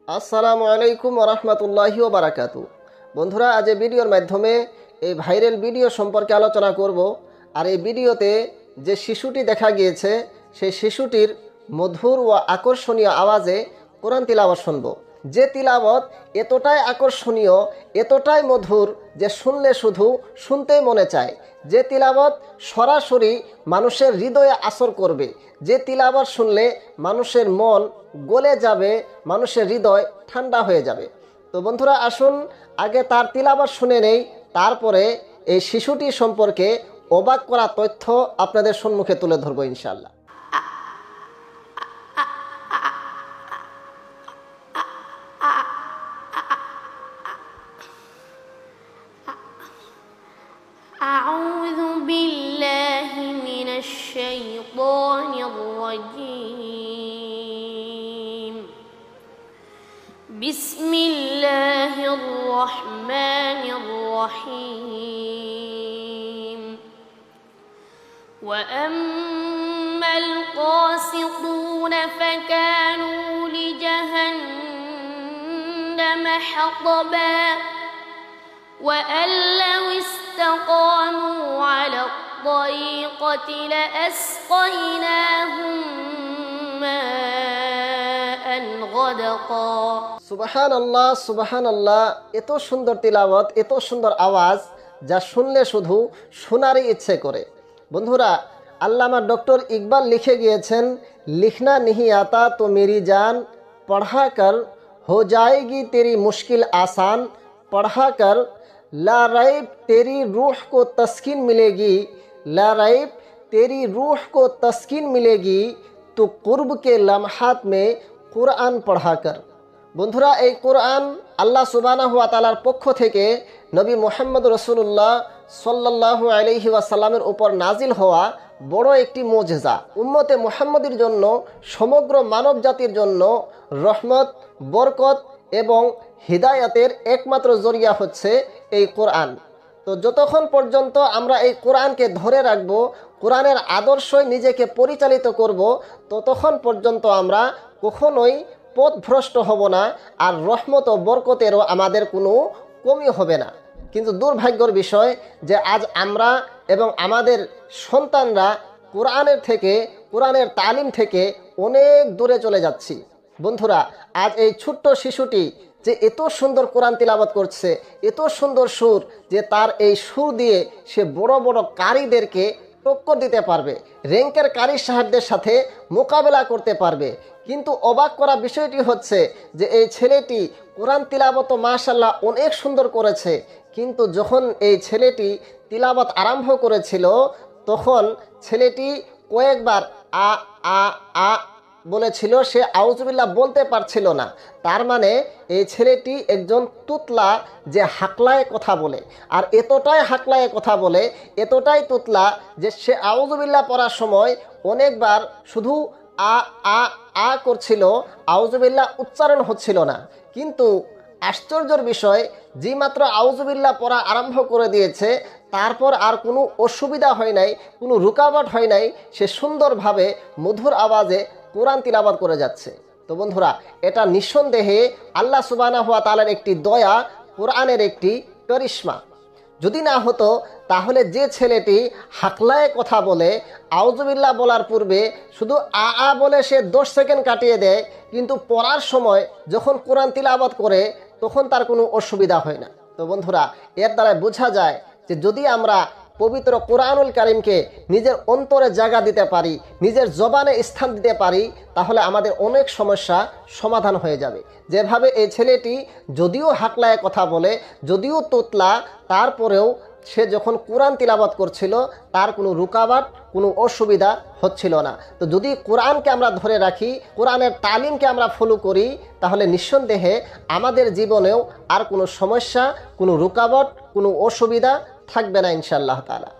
আসসালামু আলাইকুম ওরহমতুল্লাহি ওবারাকাতু। বন্ধুরা, আজ এই ভিডিওর মাধ্যমে এই ভাইরাল ভিডিও সম্পর্কে আলোচনা করব। আর এই ভিডিওতে যে শিশুটি দেখা গিয়েছে সেই শিশুটির মধুর ও আকর্ষণীয় আওয়াজে কোরআন তিলাওয়াত শুনব। যে তিলাওয়াত এতটাই আকর্ষণীয়, এতটাই মধুর যে শুনলে শুধু শুনতেই মনে চায়। যে তিলাওয়াত সরাসরি মানুষের হৃদয়ে আসর করবে। যে তিলাওয়াত শুনলে মানুষের মন গলে যাবে, মানুষের হৃদয় ঠান্ডা হয়ে যাবে। তো বন্ধুরা, আসুন আগে তার তিলাওয়াত শুনে নেই, তারপরে এই শিশুটি সম্পর্কে অবাক করা তথ্য আপনাদের সম্মুখে তুলে ধরবো ইনশাআল্লাহ। أعوذ بالله من الشيطان الرجيم. بسم الله الرحمن الرحيم. وأما القاسطون فكانوا لجهنم حطبا وأن لو استقاموا على الطريقة لأسقيناهم ماء غدقا. সুবহানাল্লাহ, সুবহানাল্লাহ। এত সুন্দর তিলাওয়াত, এত সুন্দর আওয়াজ যা শুনলে শুধু শোনারই ইচ্ছে করে। বন্ধুরা, আল্লামা ডক্টর ইকবাল লিখে গিয়েছেন, লিখনা नहीं आता तो मेरी जान, पढ़ा कर हो जाएगी तेरी मुश्किल आसान, पढ़ा कर ला रैब तेरी रूह को तस्कीन मिलेगी, ला रैब तेरी रूह को तस्कीन मिलेगी, तो कुर्ब के लम्हात में कुरान पढ़ा कर। বন্ধুরা, এই কোরআন আল্লাহ সুবহানাহু ওয়া তাআলার পক্ষ থেকে নবী মুহাম্মদ রাসূলুল্লাহ সাল্লাল্লাহু আলাইহি ওয়াসাল্লামের উপর নাজিল হওয়া বড় একটি মুজিজা। উম্মতে মুহাম্মদীর জন্য, সমগ্র মানব জাতির জন্য রহমত, বরকত এবং হিদায়াতের একমাত্র জরিয়া হচ্ছে এই কোরআন। তো যতক্ষণ পর্যন্ত আমরা এই কোরআনকে ধরে রাখব, কোরআনের আদর্শই নিজেকে পরিচালিত করব, ততক্ষণ পর্যন্ত আমরা কখনোই পথভ্রষ্ট হব না, আর রহমত ও বরকতেরও আমাদের কোনো কমি হবে না। কিন্তু দুর্ভাগ্যের বিষয় যে আজ আমরা এবং আমাদের সন্তানরা কোরআনের থেকে, কোরআনের তালিম থেকে অনেক দূরে চলে যাচ্ছি। বন্ধুরা, আজ এই ছোট্ট শিশুটি যে এত সুন্দর কোরআন তিলাওয়াত করছে, এত সুন্দর সুর যে তার এই সুর দিয়ে সে বড় বড় কারিদেরকে টক্কর দিতে পারবে, র্যাঙ্কের কারি সাহেবদের সাথে মোকাবেলা করতে পারবে। কিন্তু অবাক করা বিষয়টি হচ্ছে যে এই ছেলেটি কোরআন তিলাওয়াত মাশাআল্লাহ অনেক সুন্দর করেছে, কিন্তু যখন এই ছেলেটি তিলাওয়াত আরম্ভ করেছিল তখন ছেলেটি কয়েকবার আ আ আ বলেছিল, সে আউযুবিল্লাহ বলতে পারছিল না। তার মানে এই ছেলেটি একজন তুতলা যে হাকলায় কথা বলে, আর এতটাই হাকলায় কথা বলে, এতটাই তুতলা যে সে আউযুবিল্লাহ পড়ার সময় অনেকবার শুধু আ আ আ করছিল, আউযুবিল্লাহ উচ্চারণ হচ্ছিল না। কিন্তু আশ্চর্যের বিষয়, যেই মাত্র আউযুবিল্লাহ পড়া আরম্ভ করে দিয়েছে তারপর আর কোনো অসুবিধা হয় নাই, কোনো রুকাবট হয় নাই, সে সুন্দরভাবে মধুর আওয়াজে কোরআন তিলাওয়াত করে যাচ্ছে। তো বন্ধুরা, এটা নিঃসন্দেহে আল্লাহ সুবহানাহু ওয়া তাআলার একটি দয়া, কোরআনের একটি করিশ্মা। যদি না হতো তাহলে যে ছেলেটি হাকলায় কথা বলে, আউযুবিল্লাহ বলার পূর্বে শুধু আ আ বলে সে 10 সেকেন্ড কাটিয়ে দেয়, কিন্তু পড়ার সময় যখন কোরআন তিলাওয়াত করে তখন তার কোনো অসুবিধা হয় না। তো বন্ধুরা, এর দ্বারা বোঝা যায় যে যদি আমরা পবিত্র কোরআনুল কারীমকে নিজের অন্তরে জায়গা দিতে পারি, নিজের জবানে স্থান দিতে পারি, তাহলে আমাদের অনেক সমস্যা সমাধান হয়ে যাবে। যেভাবে এই ছেলেটি যদিও হাকলায় কথা বলে, যদিও তোতলা, তারপরেও সে যখন কোরআন তিলাওয়াত করছিল তার কোনো রুকাবট, কোনো অসুবিধা হচ্ছিল না। তো যদি কোরআনকে আমরা ধরে রাখি, কোরআনের তালিমকে আমরা ফলো করি, তাহলে নিঃসন্দেহে আমাদের জীবনেও আর কোনো সমস্যা, কোনো রুকাবট, কোনো অসুবিধা থাকবে না ইনশাআল্লাহ তাআলা।